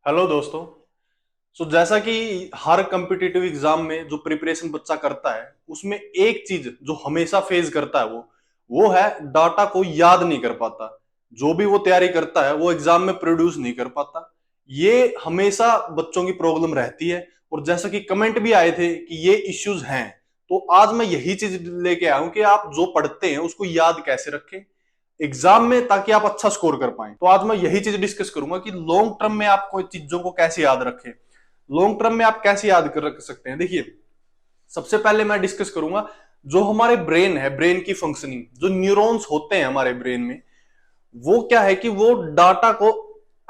Hello दोस्तों। जैसा कि हर कम्पिटिटिव एग्जाम में जो प्रिपरेशन बच्चा करता है उसमें एक चीज जो हमेशा फेस करता है वो है डाटा को याद नहीं कर पाता। जो भी वो तैयारी करता है वो एग्जाम में प्रोड्यूस नहीं कर पाता। ये हमेशा बच्चों की प्रॉब्लम रहती है। और जैसा कि कमेंट भी आए थे कि ये इश्यूज हैं, तो आज मैं यही चीज लेके आया हूं कि आप जो पढ़ते हैं उसको याद कैसे रखें एग्जाम में, ताकि आप अच्छा स्कोर कर पाएं। तो आज मैं यही चीज डिस्कस करूंगा कि लॉन्ग टर्म में आप कोई चीजों को कैसे याद रखें। लॉन्ग टर्म में आप कैसे याद कर रख सकते हैं। देखिए, सबसे पहले मैं डिस्कस करूंगा जो हमारे ब्रेन है, ब्रेन की फंक्शनिंग, जो न्यूरॉन्स होते हैं हमारे ब्रेन में, वो क्या है कि वो डाटा को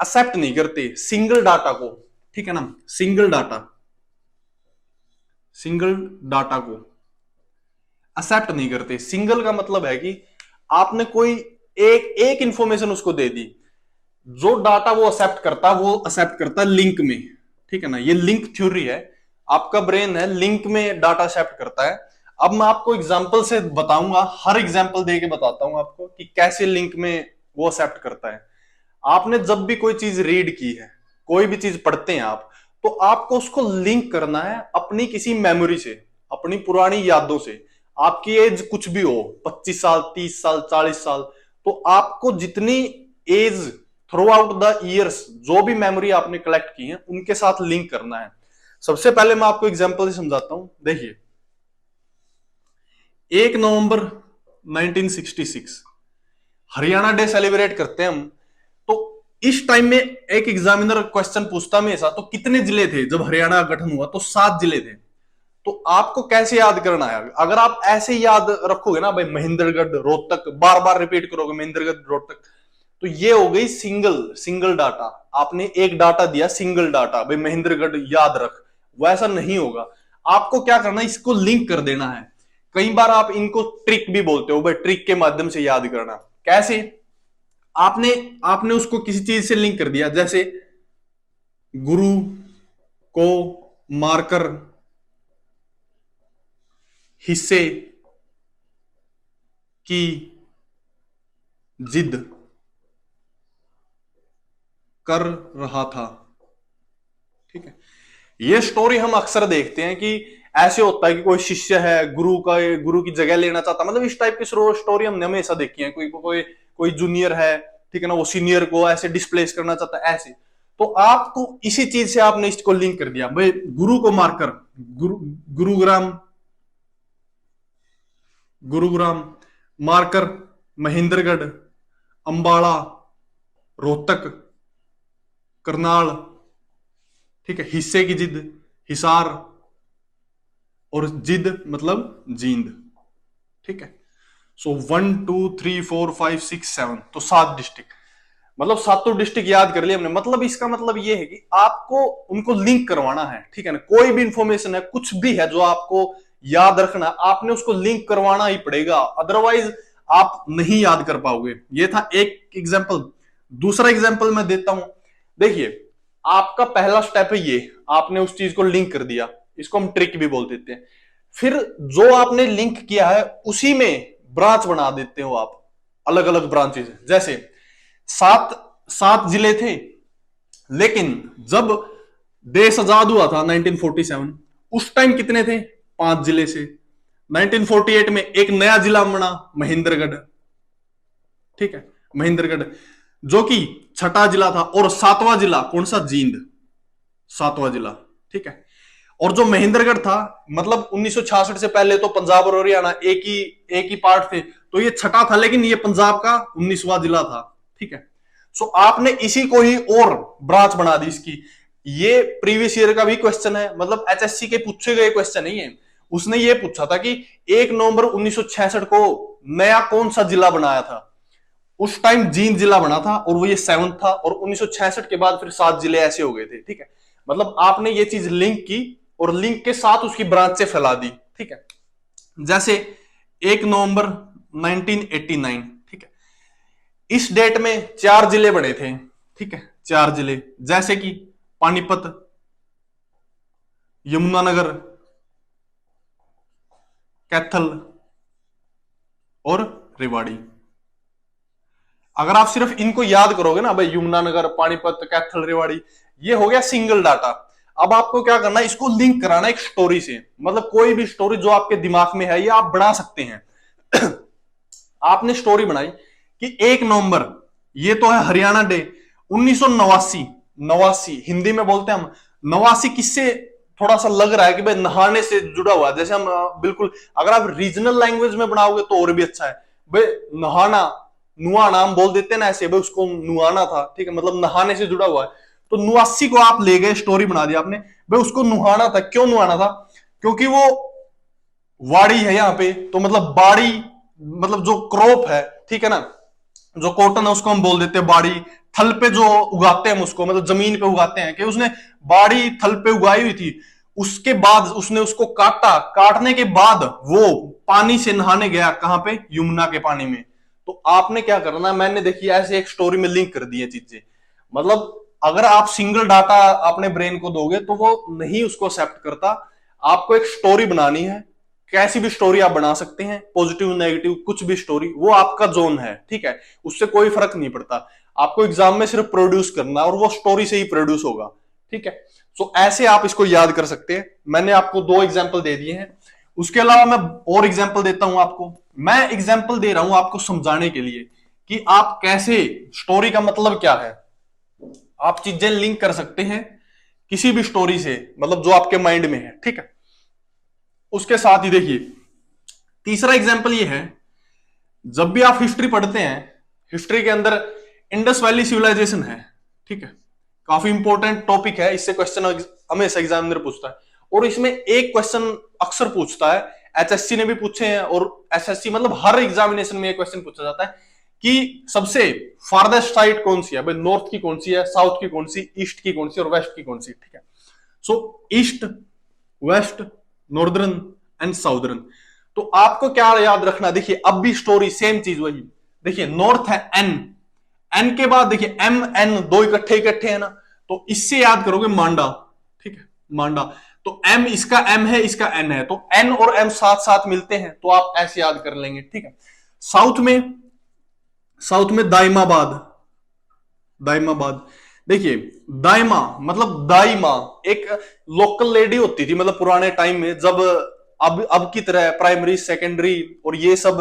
एक्सेप्ट नहीं करते, सिंगल डाटा को। ठीक है ना, सिंगल डाटा, सिंगल डाटा को एक्सेप्ट नहीं करते। सिंगल का मतलब है कि आपने कोई एक एक इंफॉर्मेशन उसको दे दी, जो डाटा वो एक्सेप्ट करता है वो एक्सेप्ट करता है लिंक में। ठीक है ना, ये लिंक थ्योरी है। आपका ब्रेन है लिंक में डाटा एक्सेप्ट करता है। अब मैं आपको एग्जांपल से बताऊंगा, हर एग्जांपल दे के बताता हूं आपको कि कैसे लिंक में वो एक्सेप्ट करता है। आपने जब भी कोई चीज रीड की है, कोई भी चीज पढ़ते हैं आप, तो आपको उसको लिंक करना है अपनी किसी मेमोरी से, अपनी पुरानी यादों से। आपकी एज कुछ भी हो, 25 साल, 30 साल, 40 साल, तो आपको जितनी age throughout the years जो भी मेमोरी आपने कलेक्ट की है उनके साथ लिंक करना है। सबसे पहले मैं आपको एग्जांपल से समझाता हूं। देखिए, 1 नवंबर 1966 हरियाणा डे सेलिब्रेट करते हैं हम। तो इस टाइम में एक एग्जामिनर क्वेश्चन पूछता हमेशा, तो कितने जिले थे जब हरियाणा का गठन हुआ? तो 7 जिले थे। तो आपको कैसे याद करना है? अगर आप ऐसे याद रखोगे ना भाई, महेंद्रगढ़, रोहतक, बार बार रिपीट करोगे महेंद्रगढ़, रोहतक, तो ये हो गई सिंगल सिंगल डाटा। आपने एक डाटा दिया, सिंगल डाटा, भाई महेंद्रगढ़ याद रख। वैसा नहीं होगा। आपको क्या करना है, इसको लिंक कर देना है। कई बार आप इनको ट्रिक भी बोलते हो, भाई ट्रिक के माध्यम से याद करना। कैसे? आपने आपने उसको किसी चीज से लिंक कर दिया, जैसे गुरु को मारकर हिस्से की जिद कर रहा था। ठीक है, ये स्टोरी हम अक्सर देखते हैं कि ऐसे होता है कि कोई शिष्य है, गुरु की जगह लेना चाहता, मतलब इस टाइप की स्टोरी हमने हमेशा देखी है। कोई कोई कोई जूनियर है, ठीक है ना, वो सीनियर को ऐसे डिस्प्लेस करना चाहता है, ऐसे। तो आपको इसी चीज से आपने इसको लिंक कर दिया, भाई गुरु को मारकर, गुरुग्राम, गुरुग्राम मारकर महेंद्रगढ़, अंबाला, रोहतक, करनाल, ठीक है, हिस्से की जिद, हिसार, और जिद मतलब जींद। ठीक है, सो 1 2 3 4 5 6 7, तो 7 डिस्ट्रिक्ट, मतलब सातों डिस्ट्रिक्ट याद कर लिए हमने। मतलब इसका मतलब ये है कि आपको उनको लिंक करवाना है। ठीक है ना, कोई भी इंफॉर्मेशन है, कुछ भी है जो आपको याद रखना, आपने उसको लिंक करवाना ही पड़ेगा, अदरवाइज आप नहीं याद कर पाओगे। ये था एक एग्जाम्पल। दूसरा एग्जाम्पल मैं देता हूं। देखिए, आपका पहला स्टेप है ये, आपने उस चीज को लिंक कर दिया, इसको हम ट्रिक भी बोल देते हैं। फिर जो आपने लिंक किया है उसी में ब्रांच बना देते हो आप, अलग अलग ब्रांचेस। जैसे सात सात जिले थे, लेकिन जब देश आजाद हुआ था 1947, उस टाइम कितने थे? 5 जिले से। 1948 में एक नया जिला बना, महेंद्रगढ़। ठीक है, महेंद्रगढ़, जो कि छठा जिला था। और सातवां जिला कौन सा? जींद, सातवां जिला। ठीक है, और जो महेंद्रगढ़ था, मतलब 1966 से पहले तो पंजाब और हरियाणा एक ही पार्ट थे, तो ये छठा था, लेकिन ये पंजाब का 19वां जिला था। ठीक है, सो आपने इसी को ही और ब्रांच बना दी इसकी। ये प्रीवियस ईयर का भी क्वेश्चन है, मतलब एचएससी के पूछे गए क्वेश्चन नहीं है। उसने ये पूछा था कि 1 नवंबर 1966 को नया कौन सा जिला बनाया था? उस टाइम जींद जिला बना था, और वो ये 7th था, और 1966 के बाद फिर 7 जिले ऐसे हो गए थे। ठीक है, मतलब आपने ये चीज लिंक की और लिंक के साथ उसकी ब्रांच से फैला दी। ठीक है, जैसे 1 नवंबर 1989, ठीक है, इस डेट में 4 जिले बने थे। ठीक है, 4 जिले, जैसे कि पानीपत, यमुनानगर, कैथल और रेवाड़ी। अगर आप सिर्फ इनको याद करोगे ना भाई, यमुनानगर, पानीपत, कैथल, रेवाड़ी, ये हो गया सिंगल डाटा। अब आपको क्या करना है, इसको लिंक कराना एक स्टोरी से, मतलब कोई भी स्टोरी जो आपके दिमाग में है ये आप बना सकते हैं। आपने स्टोरी बनाई कि 1 नवंबर, ये तो है हरियाणा डे 1989, नवासी हिंदी में बोलते हैं हम। नवासी किससे थोड़ा सा लग रहा है कि भाई नहाने से जुड़ा हुआ है, जैसे हम बिल्कुल, अगर आप रीजनल लैंग्वेज में बनाओगे तो और भी अच्छा है भाई। नहाना, नुआना हम बोल देते हैं ना ऐसे, भाई उसको नुआना था, ठीक है, मतलब नहाने से जुड़ा हुआ है। तो 89 को आप ले गए, स्टोरी बना दी आपने, भाई उसको नुहाना था। क्यों नुहाना था? क्योंकि वो वाड़ी है यहाँ पे, तो मतलब बाड़ी, मतलब जो क्रॉप है, ठीक है ना, जो कॉटन है उसको हम बोल देते हैं बाड़ी। थल पे जो उगाते हैं हम उसको, मतलब जमीन पे उगाते हैं, कि उसने बाड़ी थल पे उगाई हुई थी, उसके बाद उसने उसको काटा, काटने के बाद वो पानी से नहाने गया, कहां पे? यमुना के पानी में। तो आपने क्या करना, मैंने देखिए ऐसे एक स्टोरी में लिंक कर दी है चीजें। मतलब अगर आप सिंगल डाटा अपने ब्रेन को दोगे तो वो नहीं उसको एक्सेप्ट करता। आपको एक स्टोरी बनानी है, कैसी भी स्टोरी आप बना सकते हैं, पॉजिटिव नेगेटिव कुछ भी स्टोरी, वो आपका जोन है, ठीक है, उससे कोई फर्क नहीं पड़ता। आपको एग्जाम में सिर्फ प्रोड्यूस करना है और वो स्टोरी से ही प्रोड्यूस होगा, ठीक है। सो ऐसे आप इसको याद कर सकते हैं। मैंने आपको 2 एग्जाम्पल दे दिए हैं, उसके अलावा मैं और एग्जाम्पल देता हूं आपको। मैं एग्जाम्पल दे रहा हूं आपको समझाने के लिए कि आप कैसे, स्टोरी का मतलब क्या है, आप चीजें लिंक कर सकते हैं किसी भी स्टोरी से, मतलब जो आपके माइंड में है, ठीक है। उसके साथ ही देखिए तीसरा एग्जाम्पल ये है, जब भी आप हिस्ट्री पढ़ते हैं, हिस्ट्री के अंदर इंडस वैली सिविलाइजेशन है, ठीक है, काफी इंपॉर्टेंट टॉपिक है, इससे क्वेश्चन हमेशा एग्जामिनर पूछता है। और इसमें एक क्वेश्चन अक्सर पूछता है, एचएससी ने भी पूछे हैं, और एसएससी मतलब हर एग्जामिनेशन में एक क्वेश्चन पूछा जाता है कि सबसे फारदेस्ट साइड कौन सी है, भाई नॉर्थ की कौन सी है, साउथ की कौन सी, ईस्ट की कौन सी और वेस्ट की कौन सी, ठीक है। So east, west, northern and southern. तो आपको क्या याद रखना, देखिए अब भी स्टोरी सेम चीज वही। देखिए नॉर्थ है एन, एन के बाद देखिए एम एन, दो इकट्ठे इकट्ठे है ना, तो इससे याद करोगे मांडा, ठीक है, मांडा। तो एम, इसका एम है, इसका एन है, तो एन और एम साथ साथ मिलते हैं, तो आप ऐसे याद कर लेंगे, ठीक है। साउथ में, साउथ में दाइमाबाद, दाइमाबाद। देखिए दाइमा मतलब दाइमा एक लोकल लेडी होती थी, मतलब पुराने टाइम में, जब अब की तरह प्राइमरी सेकेंडरी और ये सब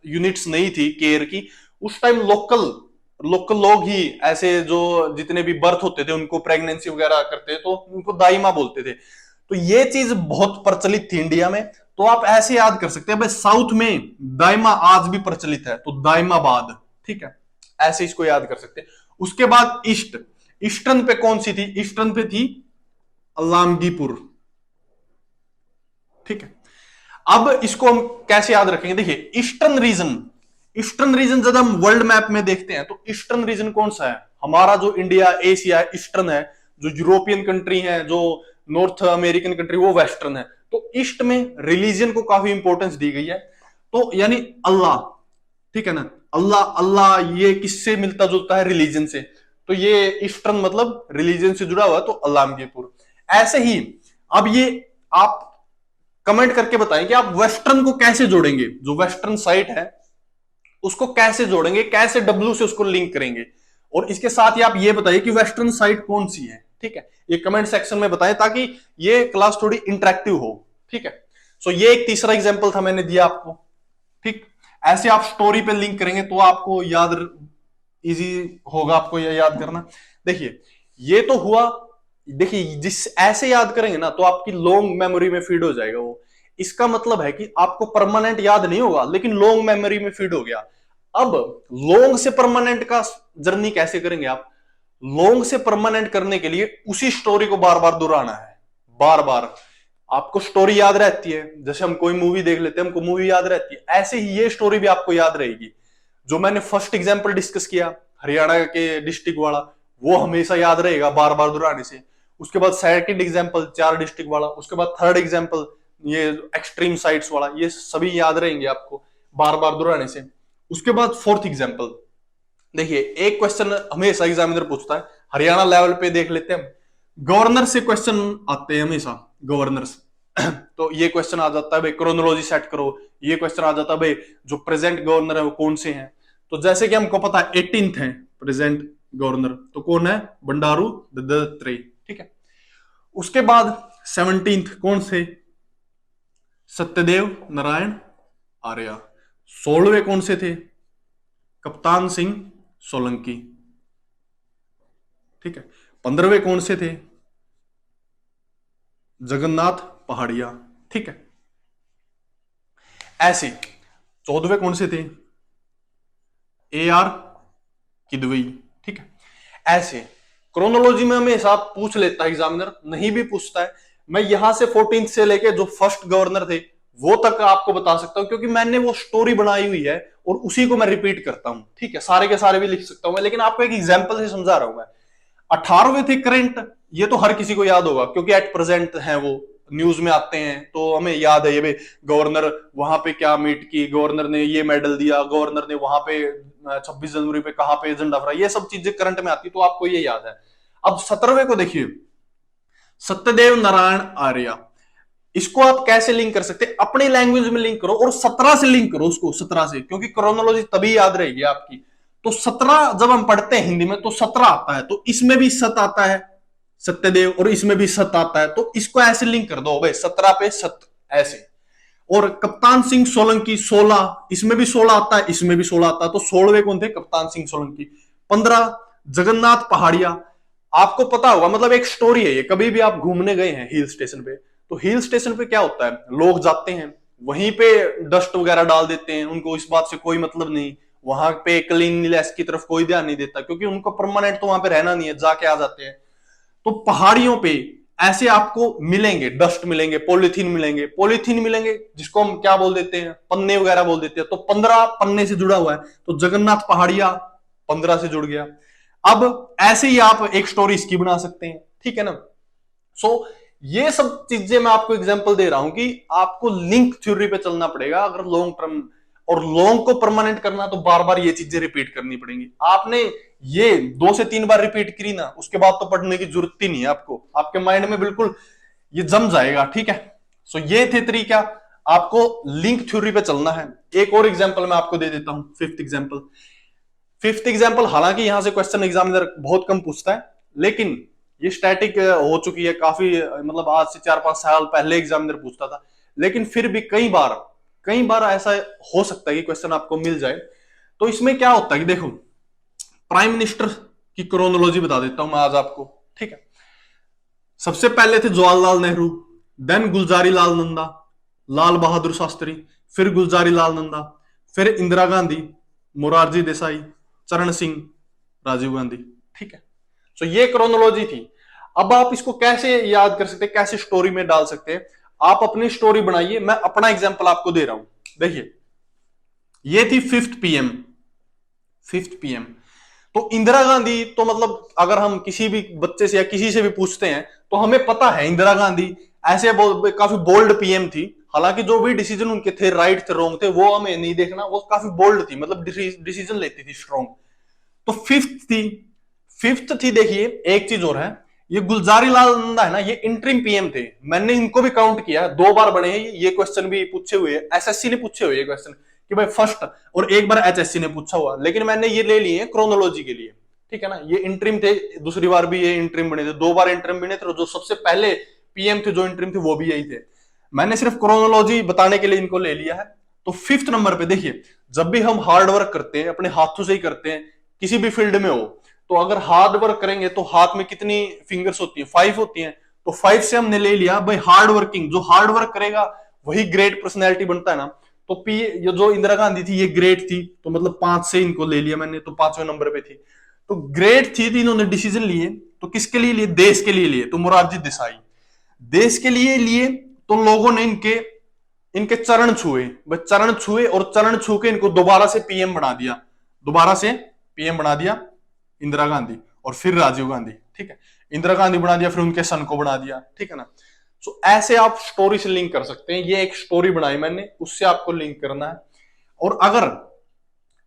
यूनिट्स नहीं थी केयर की, उस टाइम लोकल लोकल लोग ही ऐसे जो जितने भी बर्थ होते थे उनको प्रेगनेंसी वगैरह करते तो उनको दाइमा बोलते थे। तो ये चीज बहुत प्रचलित थी इंडिया में, तो आप ऐसे याद कर सकते हैं भाई साउथ में दाइमा आज भी प्रचलित है, तो दाइमाबाद, ठीक है, ऐसे इसको याद कर सकते हैं। उसके बाद ईस्ट, ईस्टर्न पे कौन सी थी? ईस्टर्न पे थी अलामगीपुर, ठीक है। अब इसको हम कैसे याद रखेंगे? देखिए ईस्टर्न रीजन, ईस्टर्न रीजन जब हम वर्ल्ड मैप में देखते हैं तो ईस्टर्न रीजन कौन सा है? हमारा जो इंडिया एशिया है ईस्टर्न है, जो यूरोपियन कंट्री है, जो नॉर्थ अमेरिकन कंट्री वो वेस्टर्न है। तो ईस्ट में रिलीजन को काफी इंपॉर्टेंस दी गई है, तो यानी अल्लाह, ठीक है ना, अल्लाह, अल्लाह ये किससे मिलता जुलता है? रिलीजन से, तो ये ईस्टर्न मतलब रिलीजन से जुड़ा हुआ है, तो अल्लामगीरपुर। ऐसे ही अब ये आप कमेंट करके बताएं कि आप वेस्टर्न को कैसे जोड़ेंगे, जो वेस्टर्न साइट है उसको कैसे जोड़ेंगे, कैसे डब्ल्यू से उसको लिंक करेंगे, और इसके साथ ही आप ये बताइए कि वेस्टर्न साइट कौन सी है, ठीक है, ये कमेंट सेक्शन में बताएं ताकि ये क्लास थोड़ी इंटरेक्टिव हो, ठीक है। सो ये एक तीसरा एग्जांपल था मैंने दिया आपको, ठीक। ऐसे आप स्टोरी पे लिंक करेंगे तो आपको याद इजी होगा, आपको ये याद करना। देखिए ये तो हुआ, देखिए जिस ऐसे याद करेंगे ना तो आपकी लॉन्ग मेमोरी में फीड हो जाएगा वो। इसका मतलब है कि आपको परमानेंट याद नहीं होगा लेकिन लॉन्ग मेमोरी में फीड हो गया। अब लॉन्ग से परमानेंट का जर्नी कैसे करेंगे आप? लॉन्ग से परमानेंट करने के लिए उसी स्टोरी को बार बार दोहराना है, बार बार। आपको स्टोरी याद रहती है, जैसे हम कोई मूवी देख लेते हैं हमको मूवी याद रहती है, ऐसे ही ये स्टोरी भी आपको याद रहेगी। जो मैंने फर्स्ट एग्जांपल डिस्कस किया हरियाणा के डिस्ट्रिक्ट वाला, वो हमेशा याद रहेगा बार बार दोहराने से। उसके बाद सेकंड एग्जांपल 4 डिस्ट्रिक्ट वाला, उसके बाद थर्ड एग्जांपल ये एक्सट्रीम साइट्स वाला, ये सभी याद रहेंगे आपको बार बार दोहराने से। उसके बाद फोर्थ एग्जांपल, देखिए एक क्वेश्चन हमेशा एग्जामिनर पूछता है, हरियाणा लेवल पे देख लेते हैं, गवर्नर से क्वेश्चन आते हैं हमेशा, गवर्नर तो ये क्वेश्चन आ जाता है भाई क्रोनोलॉजी सेट करो, ये क्वेश्चन आ जाता है भाई जो प्रेजेंट गवर्नर है वो कौन से हैं। तो जैसे कि हमको पता है 18th है प्रेजेंट गवर्नर, तो कौन है? बंडारू दत्तात्रेय, ठीक है। उसके बाद 17th कौन से? सत्यदेव नारायण आर्य। 16वें कौन से थे? कप्तान सिंह सोलंकी, ठीक है। 15वें कौन से थे? जगन्नाथ पहाड़िया, ठीक है। ऐसे 14वें कौन से थे? AR किदवई, ठीक है। ऐसे क्रोनोलॉजी में हमेशा पूछ लेता है एग्जामिनर, नहीं भी पूछता है। मैं यहां से 14th से लेके जो फर्स्ट गवर्नर थे वो तक आपको बता सकता हूं, क्योंकि मैंने वो स्टोरी बनाई हुई है और उसी को मैं रिपीट करता हूं, ठीक है। सारे के सारे भी लिख सकता हूं मैं, लेकिन आपको एक एग्जाम्पल से समझा रहा हूं मैं। 18वें थे करंट, ये तो हर किसी को याद होगा क्योंकि एट प्रेजेंट है, वो न्यूज में आते हैं तो हमें याद है। ये भी गवर्नर वहां पे क्या मीट की, गवर्नर ने ये मेडल दिया, गवर्नर ने वहां पे 26 जनवरी पे कहां पे एजेंडा फहराया, ये सब चीजें करंट में आती तो आपको ये याद है। अब 17वें को देखिए, सत्यदेव नारायण आर्य। इसको आप कैसे लिंक कर सकते हैं? अपनी लैंग्वेज में लिंक करो और 17 से लिंक करो उसको, 17 से, क्योंकि क्रोनोलॉजी तभी याद रहेगी आपकी। तो 17 जब हम पढ़ते हैं हिंदी में तो 17 आता है, तो इसमें भी सत आता है सत्यदेव, और इसमें भी सत आता है, तो इसको ऐसे लिंक कर दो भाई, 17 पे सत, ऐसे। और कप्तान सिंह सोलंकी 16, इसमें भी 16 आता है, इसमें भी 16 आता है, तो 16वें कौन थे? कप्तान सिंह सोलंकी। 15 जगन्नाथ पहाड़िया। आपको पता होगा, मतलब एक स्टोरी है ये, कभी भी आप घूमने गए हैं हिल स्टेशन पे, तो हिल स्टेशन पे क्या होता है, लोग जाते हैं वहीं पे डस्ट वगैरह डाल देते हैं, उनको इस बात से कोई मतलब नहीं, वहां पे क्लीनलीनेस की तरफ कोई ध्यान नहीं देता, क्योंकि उनको परमानेंट तो वहां पे रहना नहीं है, जाके आ जाते हैं। तो पहाड़ियों पे ऐसे आपको मिलेंगे, डस्ट मिलेंगे, पॉलीथीन मिलेंगे, पॉलीथीन मिलेंगे जिसको हम क्या बोल देते हैं, पन्ने वगैरह बोल देते हैं। तो 15 पन्ने से जुड़ा हुआ है, तो जगन्नाथ पहाड़िया 15 से जुड़ गया। अब ऐसे ही आप एक स्टोरी इसकी बना सकते हैं, ठीक है ना। सो ये सब चीजें मैं आपको एग्जांपल दे रहा हूं कि आपको लिंक थ्योरी पे चलना पड़ेगा अगर लॉन्ग टर्म, और लॉन्ग को परमानेंट करना तो बार बार ये चीजें रिपीट करनी पड़ेंगी। आपने ये 2 से 3 बार रिपीट करी ना, उसके बाद तो पढ़ने की जरूरत ही नहीं है आपको, आपके माइंड में बिल्कुल ये जम जाएगा, ठीक है। सो ये थे तरीका, आपको लिंक थ्योरी पे चलना है। एक और एग्जाम्पल मैं आपको दे देता हूं, फिफ्थ एग्जाम्पल। हालांकि यहां से क्वेश्चन एग्जामिनर बहुत कम पूछता है, लेकिन ये स्टैटिक हो चुकी है काफी, मतलब आज से 4-5 साल पहले एग्जामिनर पूछता था, लेकिन फिर भी कई बार ऐसा हो सकता है कि क्वेश्चन आपको मिल जाए। तो इसमें क्या होता है कि देखो, प्राइम मिनिस्टर की क्रोनोलॉजी बता देता हूं मैं आज आपको, ठीक है। सबसे पहले थे जवाहरलाल नेहरू, देन गुलजारी लाल नंदा, लाल बहादुर शास्त्री, फिर गुलजारी लाल नंदा, फिर इंदिरा गांधी, मोरारजी देसाई, चरण सिंह, राजीव गांधी, ठीक है। तो ये क्रोनोलॉजी थी। अब आप इसको कैसे याद कर सकते हैं, कैसे स्टोरी में डाल सकते हैं? आप अपनी स्टोरी बनाइए, मैं अपना एग्जांपल आपको दे रहा हूं। देखिए, ये थी 5th PM। तो इंदिरा गांधी, तो मतलब अगर हम किसी भी बच्चे से या किसी से भी पूछते हैं तो हमें पता है इंदिरा गांधी ऐसे काफी बोल्ड पीएम थी। हालांकि जो भी डिसीजन उनके थे, राइट थे रॉन्ग थे, वो हमें नहीं देखना, वो काफी बोल्ड थी, मतलब डिसीजन लेती थी स्ट्रॉन्ग। तो फिफ्थ थी। देखिए एक चीज और है, ये गुलजारी लाल नंदा है ना, ये इंटरिम पीएम थे। मैंने इनको भी काउंट किया, 2 बार बने हैं ये क्वेश्चन भी पूछे हुए, एसएससी ने पूछे हुए क्वेश्चन कि भाई फर्स्ट, और एक बार एचएससी ने पूछा हुआ, लेकिन मैंने ये ले लिए क्रोनोलॉजी के लिए, ठीक है ना। ये इंटरिम थे, दूसरी बार भी ये इंटरिम बने थे, 2 बार इंटरिम बने थे, जो सबसे पहले पीएम थे जो इंटरिम थे वो भी यही थे। मैंने सिर्फ क्रोनोलॉजी बताने के लिए इनको ले लिया है। तो 5th नंबर पे देखिए, जब भी हम हार्ड वर्क करते हैं, अपने हाथों से ही करते हैं, किसी भी फील्ड में हो, तो अगर हार्ड वर्क करेंगे तो हाथ में कितनी फिंगर्स होती है? 5 होती हैं। तो 5 से हमने ले लिया भाई हार्ड वर्किंग, जो हार्ड वर्क करेगा वही ग्रेट पर्सनैलिटी बनता है ना। तो पी, ये जो इंदिरा गांधी थी ये ग्रेट थी, तो मतलब 5 से इनको ले लिया मैंने, तो 5वें नंबर पे थी। तो ग्रेट थी, इन्होंने डिसीजन लिए, तो किसके लिए लिए? देश के लिए लिए, तो मोरारजी देसाई। देश के लिए लिए तो लोगों ने इनके चरण छुए, चरण छुए, और चरण छू के इनको दोबारा से पीएम बना दिया, इंदिरा गांधी, और फिर राजीव गांधी, ठीक है। इंदिरा गांधी बना दिया, फिर उनके सन को बना दिया, ठीक है ना। सो ऐसे आप स्टोरी से लिंक कर सकते हैं। ये एक स्टोरी बनाई मैंने, उससे आपको लिंक करना है। और अगर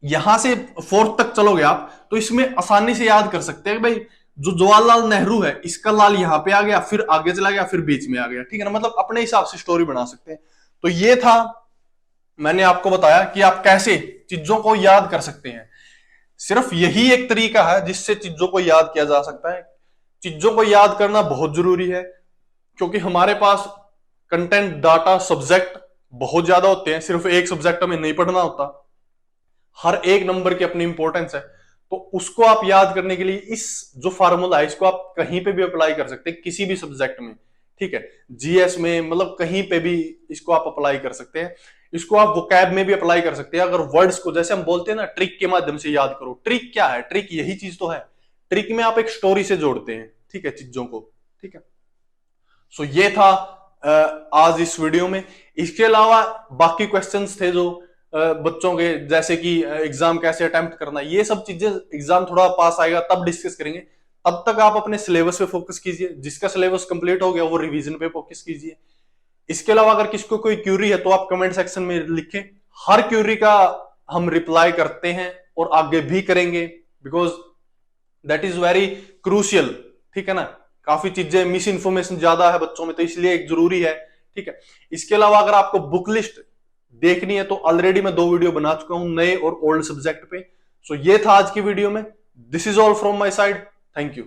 यहां से 4th तक चलोगे आप, तो इसमें आसानी से याद कर सकते हैं भाई, जो जवाहरलाल नेहरू है इसका लाल यहां पे आ गया, फिर आगे चला गया, फिर बीच में आ गया, ठीक है ना। मतलब अपने हिसाब से स्टोरी बना सकते हैं। तो ये था, मैंने आपको बताया कि आप कैसे चीजों को याद कर सकते हैं। सिर्फ यही एक तरीका है जिससे चीजों को याद किया जा सकता है। चीजों को याद करना बहुत जरूरी है, क्योंकि हमारे पास कंटेंट, डाटा, सब्जेक्ट बहुत ज्यादा होते हैं। सिर्फ एक सब्जेक्ट हमें नहीं पढ़ना होता, हर एक नंबर की अपनी इंपॉर्टेंस है। तो उसको आप याद करने के लिए इस जो फार्मूला है इसको आप कहीं पे भी अप्लाई कर सकते हैं, किसी भी सब्जेक्ट में, ठीक है, जीएस में, मतलब कहीं पे भी इसको आप अप्लाई कर सकते हैं। इसको आप वोकैब में भी अप्लाई कर सकते हैं। अगर वर्ड्स को, जैसे हम बोलते हैं ना, ट्रिक के माध्यम से याद करो। ट्रिक क्या है? ट्रिक यही चीज तो है। ट्रिक में आप एक स्टोरी से जोड़ते हैं, ठीक है, चीजों को, ठीक है। सो ये था आज इस वीडियो में। इसके अलावा बाकी क्वेश्चंस थे जो बच्चों के, जैसे कि एग्जाम कैसे अटेम्प्ट करना, ये सब चीजें एग्जाम थोड़ा पास आएगा तब डिस्कस करेंगे। तब तक आप अपने सिलेबस पे फोकस कीजिए। जिसका सिलेबस कंप्लीट हो गया वो रिवीजन पे फोकस कीजिए। इसके अलावा अगर किसी को कोई क्यूरी है तो आप कमेंट सेक्शन में लिखें। हर क्यूरी का हम रिप्लाई करते हैं और आगे भी करेंगे, because that is very crucial, ठीक है ना। काफी चीजें, मिस इन्फॉर्मेशन ज्यादा है बच्चों में, तो इसलिए एक जरूरी है, ठीक है। इसके अलावा अगर आपको बुक लिस्ट देखनी है तो ऑलरेडी मैं 2 वीडियो बना चुका हूं, नए और ओल्ड सब्जेक्ट पे। सो ये था आज की वीडियो में। This is all from my side. Thank you.